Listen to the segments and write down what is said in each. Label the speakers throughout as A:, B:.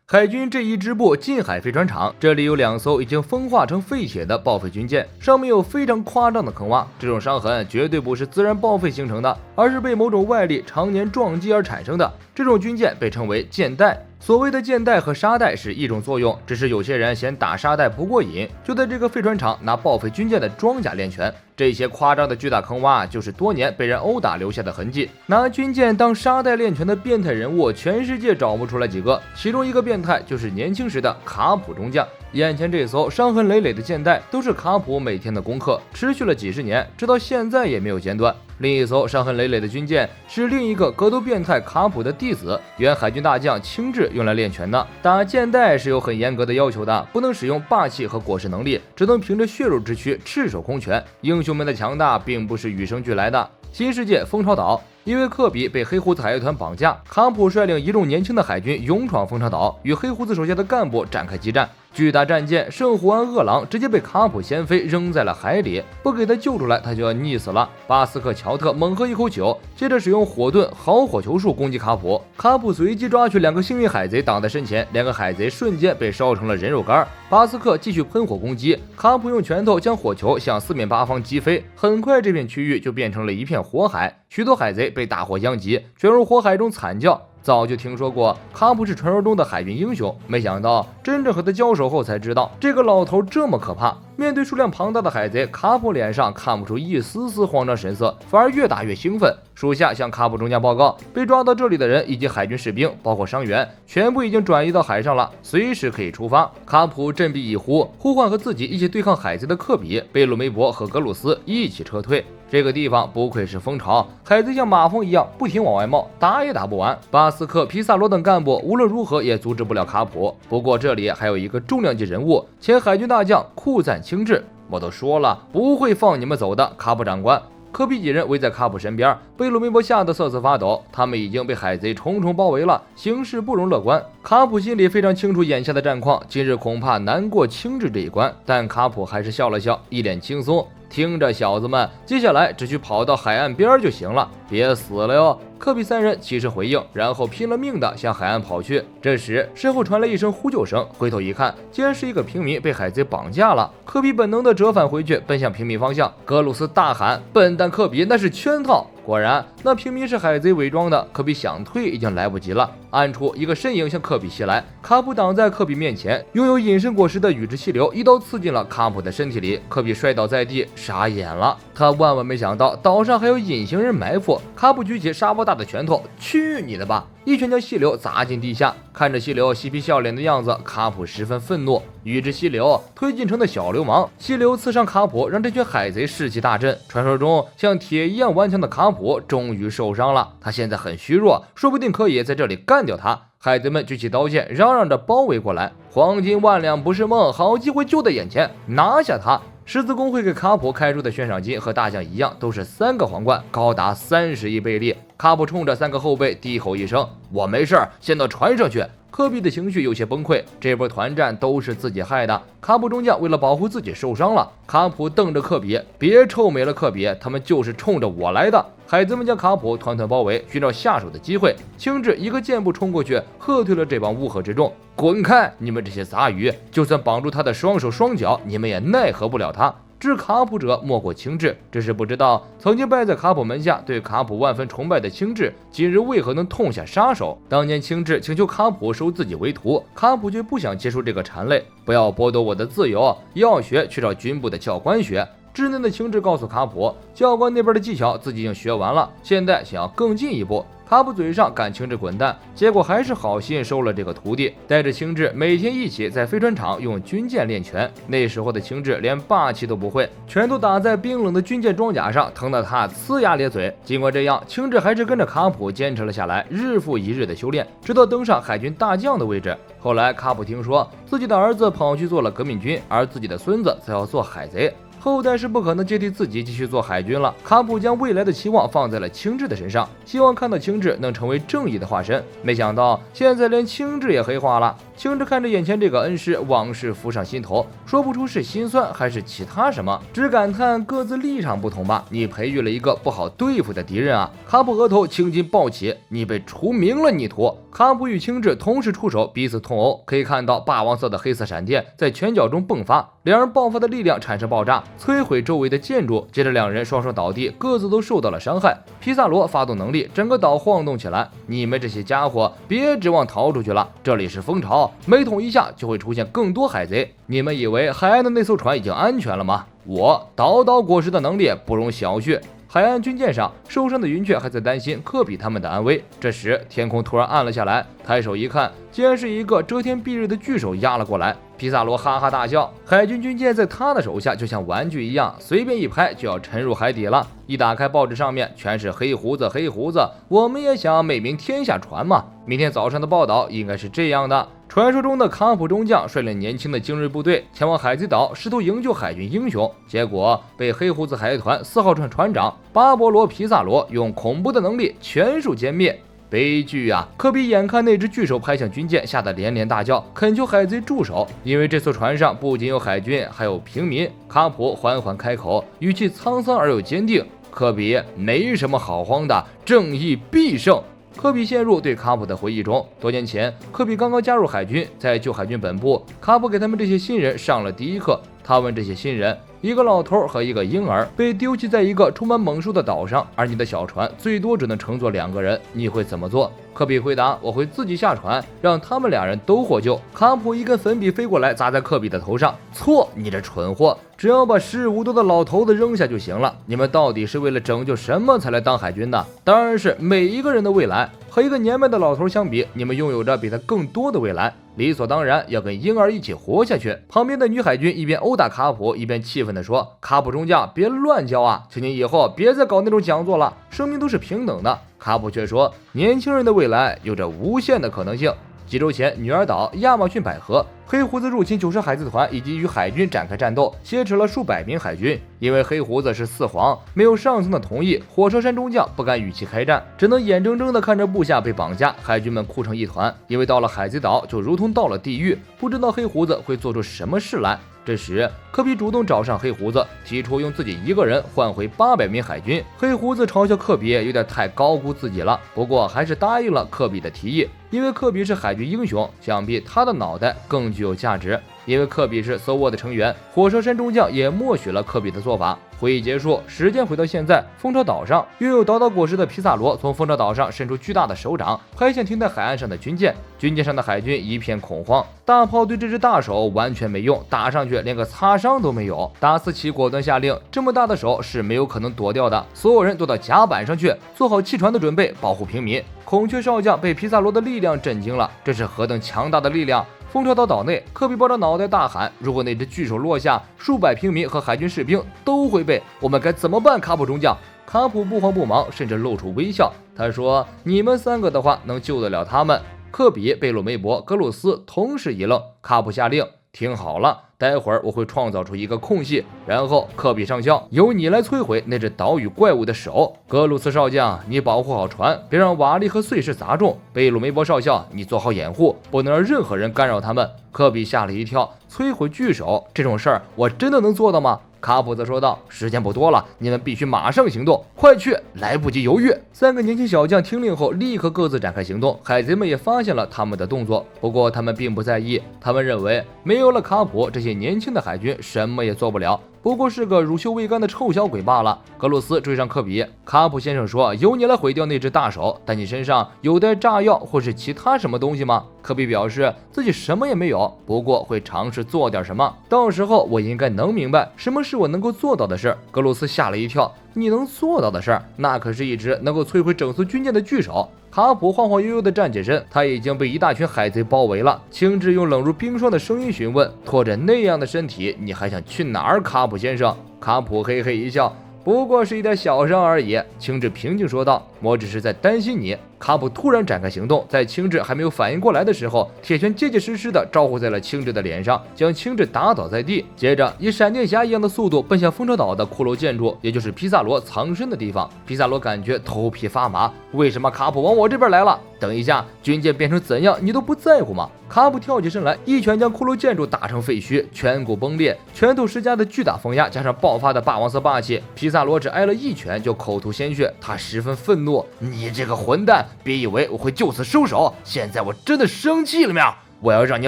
A: 海军这一支部近海飞船厂，这里有2艘已经风化成废铁的报废军舰，上面有非常夸张的坑洼，这种伤痕绝对不是自然报废形成的，而是被某种外力常年撞击而产生的。这种军舰被称为舰带。所谓的舰带和沙带是一种作用，只是有些人嫌打沙带不过瘾，就在这个飞船厂拿报废军舰的装甲练拳。这些夸张的巨大坑洼，就是多年被人殴打留下的痕迹。拿军舰当沙带练拳的变态人物，全世界找不出来几个。其中一个变态就是年轻时的卡普中将。眼前这艘伤痕累累的舰带，都是卡普每天的功课，持续了几十年，直到现在也没有间断。另一艘伤痕累累的军舰是另一个格斗变态卡普的弟子，原海军大将青雉用来练拳的。打舰带是有很严格的要求的，不能使用霸气和果实能力，只能凭着血肉之躯赤手空拳。英雄们的强大并不是与生俱来的。新世界蜂巢岛，因为科比被黑胡子海盗团绑架，卡普率领一众年轻的海军勇闯蜂巢岛，与黑胡子手下的干部展开激战。巨大战舰圣胡安饿狼直接被卡普掀飞，扔在了海里，不给他救出来，他就要溺死了。巴斯克乔特猛喝一口酒，接着使用火盾好火球术攻击卡普。卡普随即抓取2个幸运海贼挡在身前，2个海贼瞬间被烧成了人肉干。巴斯克继续喷火攻击，卡普用拳头将火球向4面8方击飞，很快这片区域就变成了一片火海，许多海贼被大火殃及，卷入火海中惨叫。早就听说过卡普是传说中的海军英雄，没想到真正和他交手后才知道，这个老头这么可怕。面对数量庞大的海贼，卡普脸上看不出一丝丝慌张神色，反而越打越兴奋。属下向卡普中将报告，被抓到这里的人以及海军士兵，包括伤员，全部已经转移到海上了，随时可以出发。卡普振臂一呼，呼唤和自己一起对抗海贼的科比、贝鲁梅伯和格鲁斯一起撤退。这个地方不愧是蜂巢，海贼像马蜂一样不停往外冒，打也打不完。巴斯克、皮萨罗等干部无论如何也阻止不了卡普。不过这里还有一个重量级人物，前海军大将库赞清治。我都说了，不会放你们走的，卡普长官。科比几人围在卡普身边，贝鲁梅伯吓得瑟瑟发抖，他们已经被海贼重重包围了，形势不容乐观。卡普心里非常清楚眼下的战况，今日恐怕难过清治这一关，但卡普还是笑了笑，一脸轻松。听着，小子们，接下来只需跑到海岸边就行了，别死了哟！科比3人起身回应，然后拼了命地向海岸跑去。这时，身后传来一声呼救声，回头一看，竟然是一个平民被海贼绑架了。科比本能地折返回去，奔向平民方向。格鲁斯大喊：“笨蛋科比，那是圈套！”果然，那平民是海贼伪装的。科比想退已经来不及了，暗处一个身影向科比袭来，卡普挡在科比面前，拥有隐身果实的宇智气流一刀刺进了卡普的身体里，科比摔倒在地，傻眼了。他万万没想到岛上还有隐形人埋伏。卡普举起沙包大的拳头，去你的吧！一拳将细流砸进地下。看着细流嬉皮笑脸的样子，卡普十分愤怒。宇智细流推进城的小流氓，细流刺伤卡普，让这群海贼士气大振。传说中像铁一样顽强的卡普终于受伤了，他现在很虚弱，说不定可以在这里干掉他。海贼们举起刀剑，嚷嚷着包围过来。黄金万两不是梦，好机会就在眼前，拿下他！狮子公会给卡普开出的悬赏金和大将一样，都是3个皇冠，高达30亿贝利。卡普冲着3个后辈低吼一声：“我没事，先到船上去。”科比的情绪有些崩溃，这波团战都是自己害的。卡普中将为了保护自己受伤了。卡普瞪着科比：“别臭美了，科比，他们就是冲着我来的。”海贼们将卡普团团包围，寻找下手的机会。青雉一个箭步冲过去，喝退了这帮乌合之众。滚开！你们这些杂鱼！就算绑住他的双手双脚，你们也奈何不了他。治卡普者莫过青雉，只是不知道曾经拜在卡普门下、对卡普万分崇拜的青雉，今日为何能痛下杀手？当年青雉请求卡普收自己为徒，卡普却不想接受这个缠累，不要剥夺我的自由，要学去找军部的教官学。稚嫩的青雉告诉卡普，教官那边的技巧自己已经学完了，现在想要更进一步。卡普嘴上赶青雉滚蛋，结果还是好心收了这个徒弟，带着青雉每天一起在飞船厂用军舰练拳。那时候的青雉连霸气都不会，拳头打在冰冷的军舰装甲上，疼得他呲牙咧嘴。尽管这样，青雉还是跟着卡普坚持了下来，日复一日的修炼，直到登上海军大将的位置。后来卡普听说自己的儿子跑去做了革命军，而自己的孙子则要做海贼，后代是不可能接替自己继续做海军了。卡普将未来的期望放在了青雉的身上，希望看到青雉能成为正义的化身。没想到现在连青雉也黑化了。青雉看着眼前这个恩师，往事浮上心头，说不出是心酸还是其他什么，只感叹各自立场不同吧。你培育了一个不好对付的敌人啊！卡普额头青筋暴起，你被除名了，逆徒！卡普与青雉同时出手，彼此痛殴，可以看到霸王色的黑色闪电在拳脚中迸发，两人爆发的力量产生爆炸，摧毁周围的建筑。接着两人双双倒地，各自都受到了伤害。皮萨罗发动能力，整个岛晃动起来。你们这些家伙，别指望逃出去了，这里是蜂巢，每捅一下就会出现更多海贼。你们以为海岸的那艘船已经安全了吗？我岛岛果实的能力不容小觑。海岸军舰上，受伤的云雀还在担心科比他们的安危。这时，天空突然暗了下来，抬手一看，竟然是一个遮天蔽日的巨手压了过来。皮萨罗哈哈大笑，海军军舰在他的手下就像玩具一样，随便一拍就要沉入海底了。一打开报纸，上面全是黑胡子，黑胡子。我们也想美名天下传嘛。明天早上的报道应该是这样的：传说中的卡普中将率领年轻的精锐部队前往海贼岛，试图营救海军英雄，结果被黑胡子海团4号船船长巴勃罗·皮萨罗用恐怖的能力全数歼灭。悲剧啊！科比眼看那只巨手拍向军舰，吓得连连大叫，恳求海贼住手，因为这艘船上不仅有海军，还有平民。卡普缓缓开口，语气沧桑而又坚定：科比，没什么好慌的，正义必胜。科比陷入对卡普的回忆中。多年前，科比刚刚加入海军，在旧海军本部，卡普给他们这些新人上了第一课。他问这些新人，一个老头和一个婴儿被丢弃在一个充满猛兽的岛上，而你的小船最多只能乘坐2个人，你会怎么做？科比回答：我会自己下船，让他们2人都获救。卡普一根粉笔飞过来，砸在科比的头上。错，你这蠢货，只要把时日无多的老头子扔下就行了。你们到底是为了拯救什么才来当海军的？当然是每一个人的未来。和一个年迈的老头相比，你们拥有着比他更多的未来，理所当然要跟婴儿一起活下去。旁边的女海军一边殴打卡普，一边气愤地说：卡普中将，别乱教啊，请你以后别再搞那种讲座了，生命都是平等的。卡普却说，年轻人的未来有着无限的可能性。几周前，女儿岛、亚马逊百合、黑胡子入侵9蛇海贼团以及与海军展开战斗，挟持了数百名海军。因为黑胡子是4皇，没有上层的同意，火车山中将不敢与其开战，只能眼睁睁地看着部下被绑架，海军们哭成一团。因为到了海贼岛就如同到了地狱，不知道黑胡子会做出什么事来。这时，科比主动找上黑胡子，提出用自己一个人换回800名海军。黑胡子嘲笑科比有点太高估自己了，不过还是答应了科比的提议。因为科比是海军英雄，想必他的脑袋更具有价值。因为科比是 SWORD 的成员，火车山中将也默许了科比的做法。会议结束，时间回到现在，蜂巢岛上，拥有岛岛果实的皮萨罗从蜂巢岛上伸出巨大的手掌，拍向停在海岸上的军舰。军舰上的海军一片恐慌，大炮对这只大手完全没用，打上去连个擦伤都没有。达斯奇果断下令，这么大的手是没有可能躲掉的，所有人都到甲板上去，做好弃船的准备，保护平民。孔雀少将被皮萨罗的力量震惊了，这是何等强大的力量！蜂巢岛岛内，科比抱着脑袋大喊：如果那只巨手落下，数百平民和海军士兵都会被，我们该怎么办？卡普中将。卡普不慌不忙，甚至露出微笑。他说：你们3个的话能救得了他们。科比、贝鲁梅伯、格鲁斯同时一愣。卡普下令：听好了，待会儿我会创造出一个空隙，然后科比上校，由你来摧毁那只岛屿怪物的手。格鲁斯少将，你保护好船，别让瓦砾和碎石砸中。贝鲁梅伯少校，你做好掩护，不能让任何人干扰他们。科比吓了一跳，摧毁巨手这种事儿，我真的能做到吗？卡普则说道：时间不多了，你们必须马上行动，快去，来不及犹豫。3个年轻小将听令后，立刻各自展开行动。海贼们也发现了他们的动作，不过他们并不在意，他们认为没有了卡普，这些年轻的海军什么也做不了，不过是个乳臭未干的臭小鬼罢了。格鲁斯追上科比，卡普先生说：由你来毁掉那只大手，但你身上有带炸药或是其他什么东西吗？科比表示自己什么也没有，不过会尝试做点什么，到时候我应该能明白什么是我能够做到的事。格鲁斯吓了一跳，你能做到的事儿，那可是一只能够摧毁整艘军舰的巨手。卡普晃晃悠悠地站起身，他已经被一大群海贼包围了。青雉用冷如冰霜的声音询问：拖着那样的身体，你还想去哪儿，卡普先生？卡普嘿嘿一笑，不过是一点小伤而已。青雉平静说道：我只是在担心你。卡普突然展开行动，在青雉还没有反应过来的时候，铁拳结结实实地招呼在了青雉的脸上，将青雉打倒在地。接着以闪电侠一样的速度奔向蜂巢岛的骷髅建筑，也就是皮萨罗藏身的地方。皮萨罗感觉头皮发麻，为什么卡普往我这边来了？等一下，军舰变成怎样你都不在乎吗？卡普跳起身来，一拳将骷髅建筑打成废墟，颧骨崩裂，拳头施加的巨大风压加上爆发的霸王色霸气，皮萨罗只挨了一拳就口吐鲜血，他十分愤怒：“你这个混蛋，别以为我会就此收手，现在我真的生气了喵！我要让你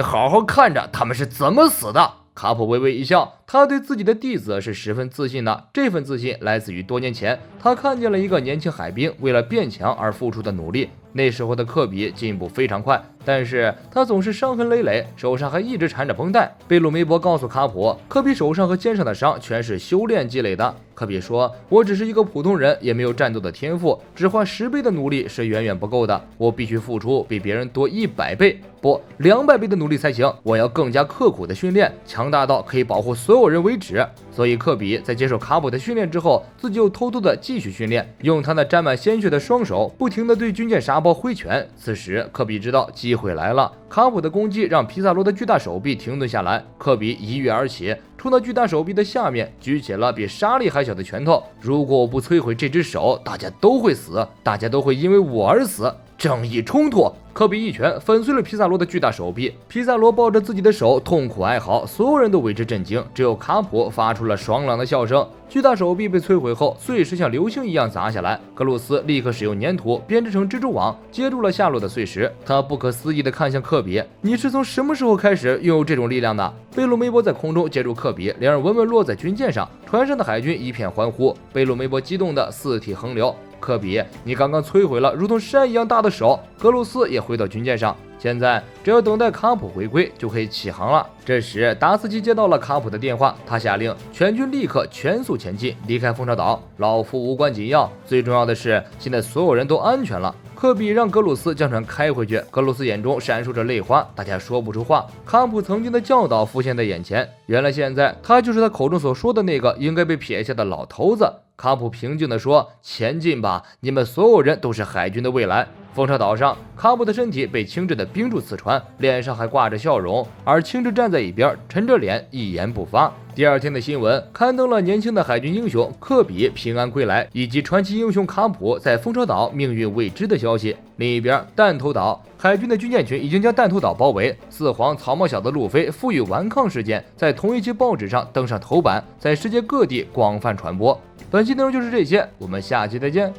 A: 好好看着他们是怎么死的。”卡普微微一笑，他对自己的弟子是十分自信的。这份自信来自于多年前，他看见了一个年轻海兵为了变强而付出的努力。那时候的科比进步非常快，但是他总是伤痕累累，手上还一直缠着绷带。贝鲁梅博告诉卡普，科比手上和肩上的伤全是修炼积累的。科比说：“我只是一个普通人，也没有战斗的天赋，只花10倍的努力是远远不够的。我必须付出比别人多100倍，不，200倍的努力才行。我要更加刻苦的训练，强大到可以保护所有人为止。”所以科比在接受卡普的训练之后，自己又偷偷的继续训练，用他那沾满鲜血的双手不停的对军舰沙包挥拳。此时科比知道机会来了，卡普的攻击让皮萨罗的巨大手臂停顿下来，科比一跃而起，从那巨大手臂的下面举起了比沙粒还小的拳头。如果我不摧毁这只手，大家都会死，大家都会因为我而死。正义冲突！科比一拳粉碎了皮萨罗的巨大手臂，皮萨罗抱着自己的手痛苦哀嚎，所有人都为之震惊，只有卡普发出了爽朗的笑声。巨大手臂被摧毁后，碎石像流星一样砸下来，格鲁斯立刻使用粘土编织成蜘蛛网，接住了下落的碎石。他不可思议地看向科比：“你是从什么时候开始拥有这种力量的？”贝鲁梅博在空中接住科比，两人稳稳落在军舰上，船上的海军一片欢呼。贝鲁梅博激动得四体横流。科比，你刚刚摧毁了如同山一样大的手。格鲁斯也回到军舰上，现在只要等待卡普回归就可以起航了。这时达斯基接到了卡普的电话，他下令全军立刻全速前进，离开蜂巢岛。老夫无关紧要，最重要的是现在所有人都安全了。科比让格鲁斯将船开回去，格鲁斯眼中闪烁着泪花，大家说不出话。卡普曾经的教导浮现在眼前，原来现在他就是他口中所说的那个应该被撇下的老头子。卡普平静地说：“前进吧，你们所有人都是海军的未来。”蜂巢岛上，卡普的身体被轻质的冰柱刺穿，脸上还挂着笑容，而青雉站在一边，沉着脸，一言不发。第二天的新闻刊登了年轻的海军英雄科比平安归来，以及传奇英雄卡普在蜂巢岛命运未知的消息。另一边，弹头岛，海军的军舰群已经将弹头岛包围。四皇草帽小子路飞负隅顽抗事件在同一期报纸上登上头版，在世界各地广泛传播。本期内容就是这些，我们下期再见。